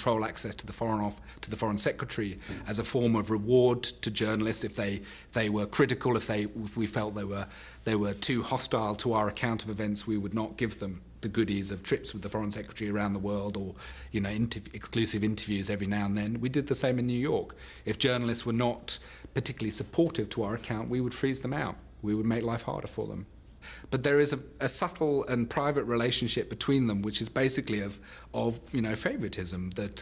control access to the Foreign Secretary as a form of reward to journalists if they were critical, if we felt they were too hostile to our account of events. We would not give them the goodies of trips with the Foreign Secretary around the world, or exclusive interviews every now and then. We did the same in New York. If journalists were not particularly supportive to our account, we would freeze them out. We would make life harder for them. But there is a subtle and private relationship between them, which is basically of favoritism, that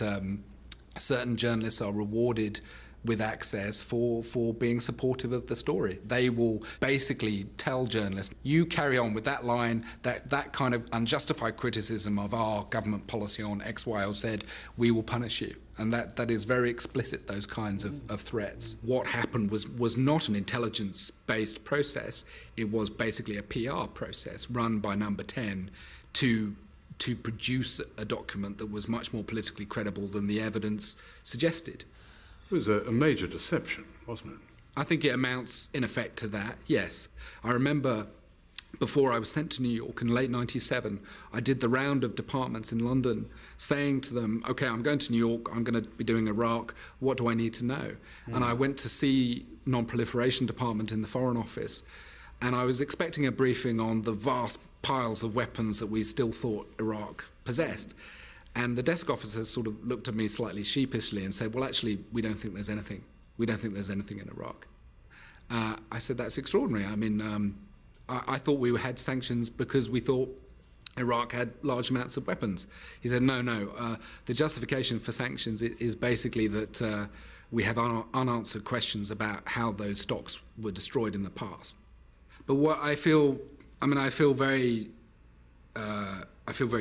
certain journalists are rewarded with access for being supportive of the story. They will basically tell journalists, you carry on with that line, that kind of unjustified criticism of our government policy on X, Y, or Z, we will punish you. And that is very explicit, those kinds of threats. What happened was not an intelligence-based process. It was basically a PR process run by Number 10 to produce a document that was much more politically credible than the evidence suggested. It was a major deception, wasn't it? I think it amounts, in effect, to that, yes. I remember before I was sent to New York in late '97, I did the round of departments in London saying to them, OK, I'm going to New York, I'm going to be doing Iraq, what do I need to know? And I went to see Non-Proliferation Department in the Foreign Office, and I was expecting a briefing on the vast piles of weapons that we still thought Iraq possessed. And the desk officers sort of looked at me slightly sheepishly and said, well, actually, we don't think there's anything. We don't think there's anything in Iraq. I said, that's extraordinary. I mean, I thought we had sanctions because we thought Iraq had large amounts of weapons. He said, no. The justification for sanctions is basically that we have unanswered questions about how those stocks were destroyed in the past. But what I feel very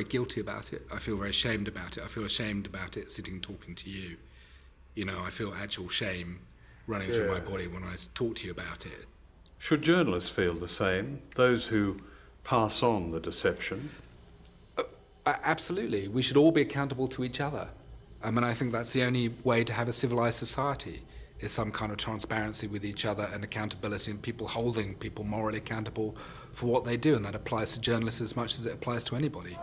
guilty about it. I feel very ashamed about it. I feel ashamed about it sitting talking to you. I feel actual shame running through my body when I talk to you about it. Should journalists feel the same? Those who pass on the deception? Absolutely. We should all be accountable to each other. I think that's the only way to have a civilized society, is some kind of transparency with each other and accountability, and people holding people morally accountable for what they do, and that applies to journalists as much as it applies to anybody.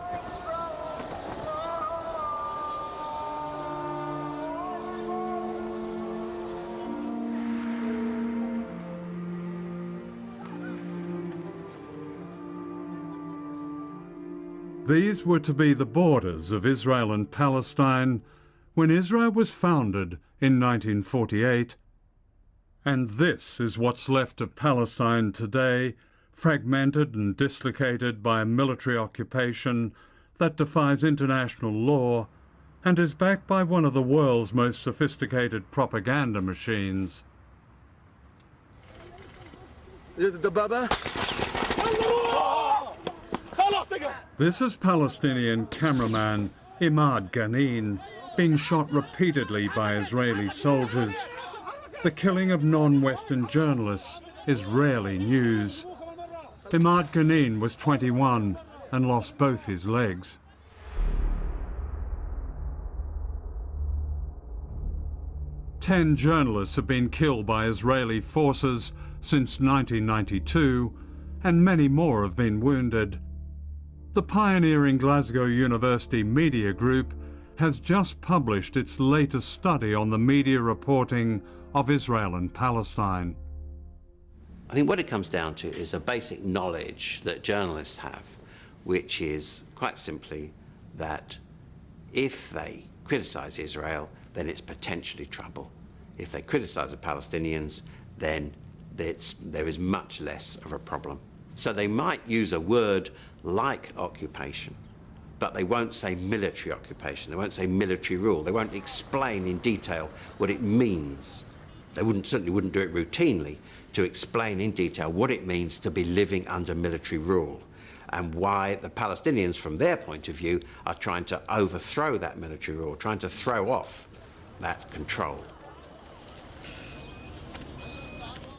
These were to be the borders of Israel and Palestine when Israel was founded in 1948. And this is what's left of Palestine today, fragmented and dislocated by a military occupation that defies international law and is backed by one of the world's most sophisticated propaganda machines. This is Palestinian cameraman Imad Ghanin being shot repeatedly by Israeli soldiers. The killing of non-Western journalists is rarely news. Imad Ghanin was 21 and lost both his legs. Ten journalists have been killed by Israeli forces since 1992, and many more have been wounded. The pioneering Glasgow University Media Group has just published its latest study on the media reporting of Israel and Palestine. I think what it comes down to is a basic knowledge that journalists have, which is quite simply that if they criticise Israel, then it's potentially trouble. If they criticise the Palestinians, then there is much less of a problem. So they might use a word like occupation, but they won't say military occupation, they won't say military rule, they won't explain in detail what it means. They certainly wouldn't do it routinely to explain in detail what it means to be living under military rule and why the Palestinians, from their point of view, are trying to overthrow that military rule, trying to throw off that control.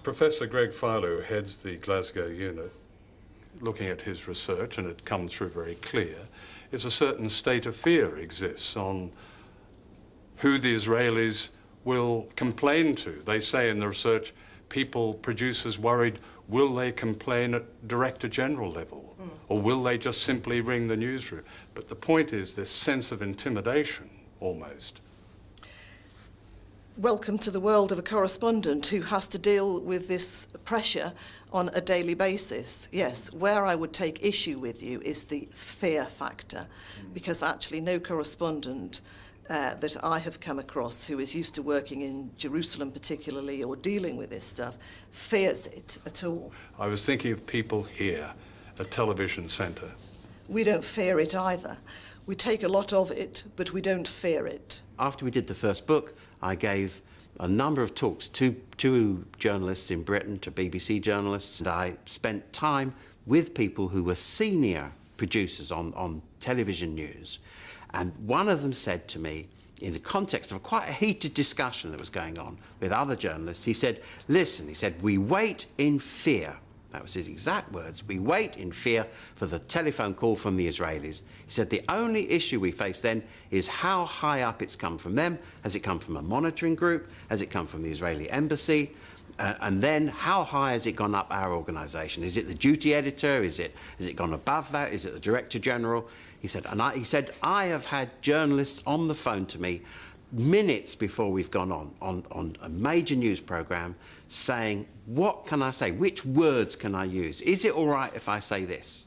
Professor Greg Philo heads the Glasgow unit. Looking at his research, and it comes through very clear, is a certain state of fear exists on who the Israelis will complain to. They say in the research, producers worried, will they complain at Director General level? Or will they just simply ring the newsroom? But the point is this sense of intimidation almost. Welcome to the world of a correspondent who has to deal with this pressure on a daily basis. Yes, where I would take issue with you is the fear factor, because actually no correspondent that I have come across who is used to working in Jerusalem particularly or dealing with this stuff fears it at all. I was thinking of people here at Television Centre. We don't fear it either. We take a lot of it, but we don't fear it. After we did the first book, I gave a number of talks to journalists in Britain, to BBC journalists, and I spent time with people who were senior producers on television news. And one of them said to me, in the context of quite a heated discussion that was going on with other journalists, he said, listen, he said, we wait in fear. That was his exact words. We wait in fear for the telephone call from the Israelis. He said the only issue we face then is how high up it's come from them. Has it come from a monitoring group? Has it come from the Israeli embassy? And then how high has it gone up our organisation? Is it the duty editor? Has it gone above that? Is it the director general? He said, he said, I have had journalists on the phone to me minutes before we've gone on a major news programme saying, what can I say? Which words can I use? Is it all right if I say this?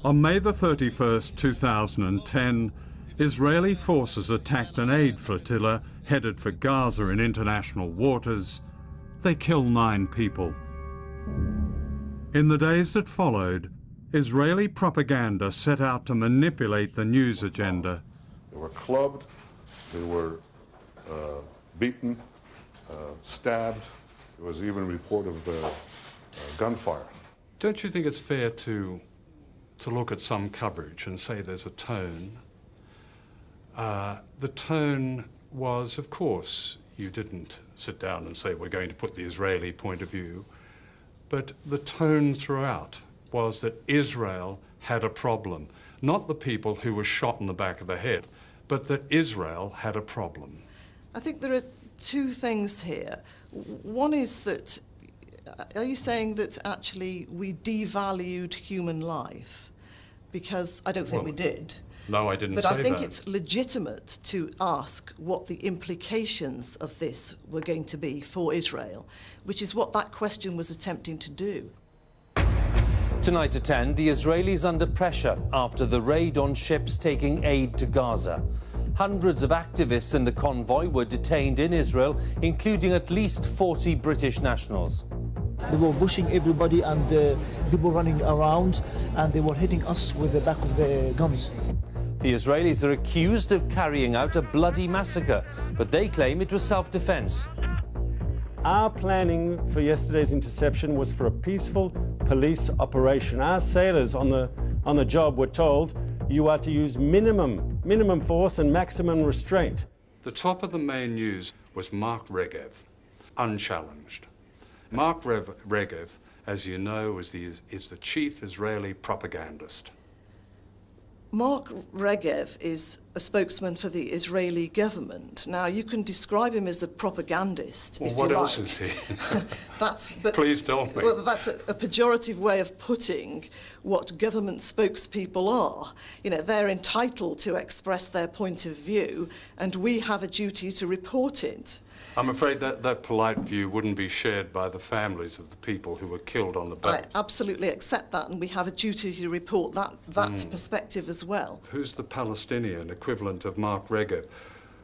On May the 31st, 2010, Israeli forces attacked an aid flotilla headed for Gaza in international waters. They killed 9 people. In the days that followed, Israeli propaganda set out to manipulate the news agenda. They were clubbed, they were beaten, stabbed. There was even a report of gunfire. Don't you think it's fair to look at some coverage and say there's a tone? The tone was, of course, you didn't sit down and say we're going to put the Israeli point of view, but the tone throughout was that Israel had a problem. Not the people who were shot in the back of the head, but that Israel had a problem. I think there are 2 things here. One is that, are you saying that actually we devalued human life? Because I don't think we did. No, I didn't say that. that. But I think it's legitimate to ask what the implications of this were going to be for Israel, which is what that question was attempting to do. Tonight at 10, the Israelis under pressure after the raid on ships taking aid to Gaza. Hundreds of activists in the convoy were detained in Israel, including at least 40 British nationals. They were pushing everybody and people running around, and they were hitting us with the back of the guns. The Israelis are accused of carrying out a bloody massacre, but they claim it was self-defense. Our planning for yesterday's interception was for a peaceful police operation. Our sailors on the job were told you are to use minimum force and maximum restraint. The top of the main news was Mark Regev, unchallenged. Mark Regev, as you know, is the chief Israeli propagandist. Mark Regev is a spokesman for the Israeli government. Now, you can describe him as a propagandist, Well, if what you else like. is he? But, Please tell me. Well, that's a pejorative way of putting what government spokespeople are. You know, they're entitled to express their point of view, and we have a duty to report it. I'm afraid that polite view wouldn't be shared by the families of the people who were killed on the boat. I absolutely accept that, and we have a duty to report that perspective as well. Who's the Palestinian equivalent of Mark Regev,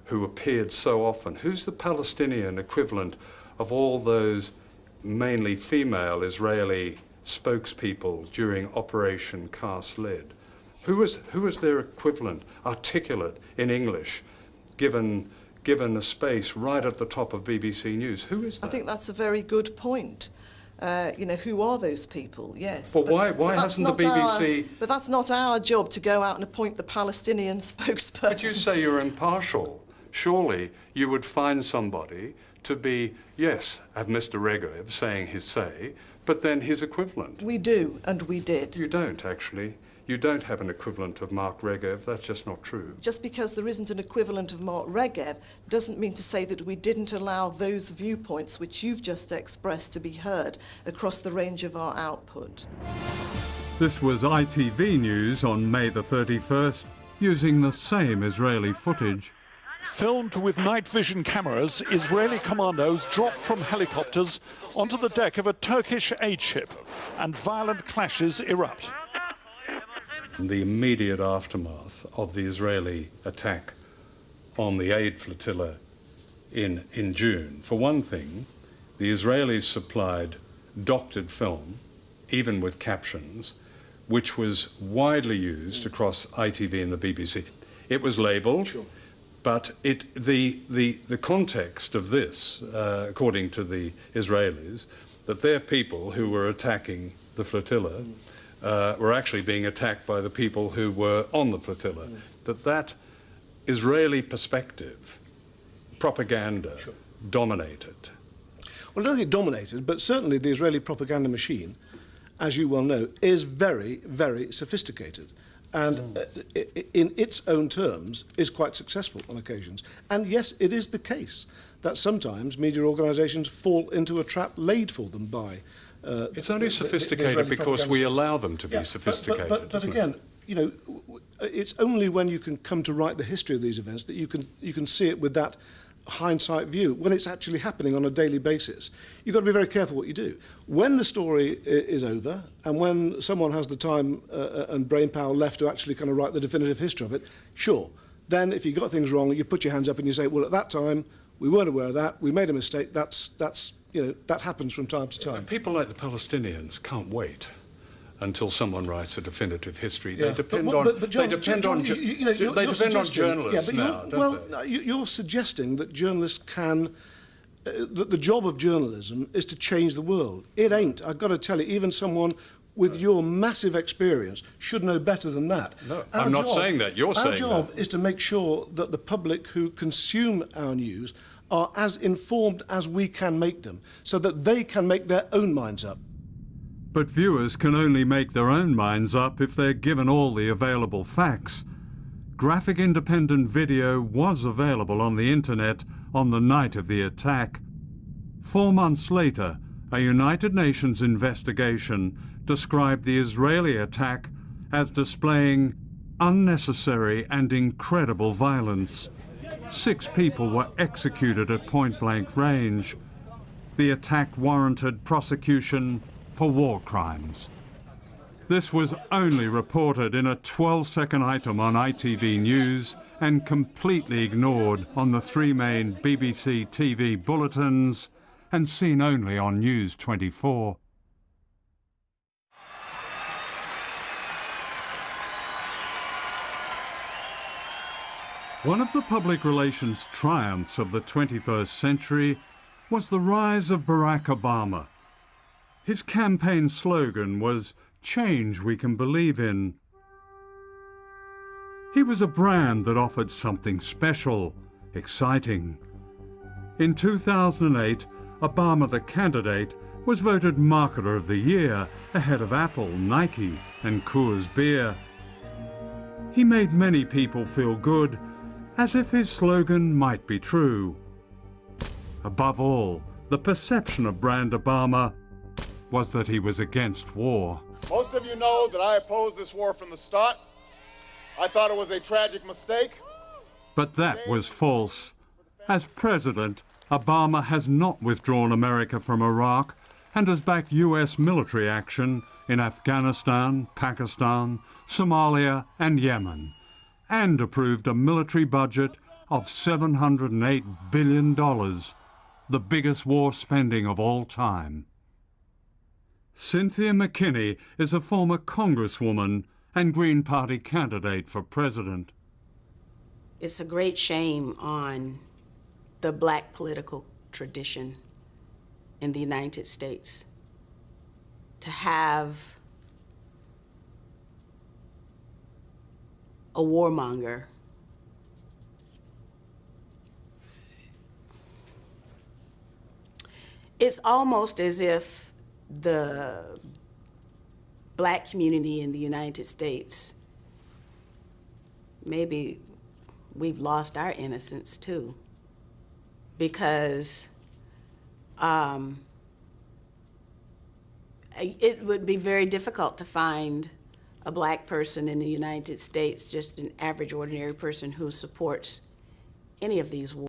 who appeared so often? Who's the Palestinian equivalent of all those mainly female Israeli spokespeople during Operation Cast Lead? Who was their equivalent, articulate in English, given a space right at the top of BBC News? Who is that? I think that's a very good point. You know, who are those people? Yes. Well, why hasn't the BBC... But that's not our job to go out and appoint the Palestinian spokesperson. But you say you're impartial. Surely you would find somebody to be, yes, have Mr. Regev saying his say, but then his equivalent. We do, and we did. You don't, actually. You don't have an equivalent of Mark Regev. That's just not true. Just because there isn't an equivalent of Mark Regev doesn't mean to say that we didn't allow those viewpoints which you've just expressed to be heard across the range of our output. This was ITV News on May the 31st. using the same Israeli footage. Filmed with night vision cameras, Israeli commandos drop from helicopters onto the deck of a Turkish aid ship, and violent clashes erupt. The immediate aftermath of the Israeli attack on the aid flotilla in June. For one thing, the Israelis supplied doctored film, even with captions, which was widely used across ITV and the BBC. It was labelled, sure. But the context of this, according to the Israelis, that their people who were attacking the flotilla were actually being attacked by the people who were on the flotilla. That Israeli perspective, propaganda, sure. Dominated. Well, I don't think it dominated, but certainly the Israeli propaganda machine, as you well know, is very, very sophisticated. And in its own terms is quite successful on occasions. And yes, it is the case that sometimes media organisations fall into a trap laid for them by it's only sophisticated because we allow them to be sophisticated. But again, you know, it's only when you can come to write the history of these events that you can see it with that hindsight view, when it's actually happening on a daily basis. You've got to be very careful what you do. When the story is over, and when someone has the time and brain power left to actually kind of write the definitive history of it, sure. Then if you got things wrong, you put your hands up and you say, well, at that time, we weren't aware of that, we made a mistake, that's you know, that happens from time to time. People like the Palestinians can't wait until someone writes a definitive history. Yeah. They depend on journalists now, don't they? You're suggesting that journalists can, that the job of journalism is to change the world. It ain't. I've got to tell you, even someone with your massive experience should know better than that. No, I'm not saying that. You're saying that. Our job is to make sure that the public who consume our news are as informed as we can make them, so that they can make their own minds up. But viewers can only make their own minds up if they're given all the available facts. Graphic independent video was available on the internet on the night of the attack. 4 months later, a United Nations investigation described the Israeli attack as displaying unnecessary and incredible violence. 6 people were executed at point-blank range. The attack warranted prosecution for war crimes. This was only reported in a 12-second item on ITV News and completely ignored on the 3 main BBC TV bulletins and seen only on News 24. One of the public relations triumphs of the 21st century was the rise of Barack Obama. His campaign slogan was, "Change we can believe in." He was a brand that offered something special, exciting. In 2008, Obama, the candidate, was voted Marketer of the Year ahead of Apple, Nike, and Coors Beer. He made many people feel good, as if his slogan might be true. Above all, the perception of brand Obama was that he was against war. Most of you know that I opposed this war from the start. I thought it was a tragic mistake. But that was false. As president, Obama has not withdrawn America from Iraq and has backed US military action in Afghanistan, Pakistan, Somalia, and Yemen, and approved a military budget of $708 billion, the biggest war spending of all time. Cynthia McKinney is a former Congresswoman and Green Party candidate for president. It's a great shame on the black political tradition in the United States to have a warmonger it's almost as if the black community in the United States, maybe we've lost our innocence too, because it would be very difficult to find a black person in the United States, just an average, ordinary person who supports any of these wars.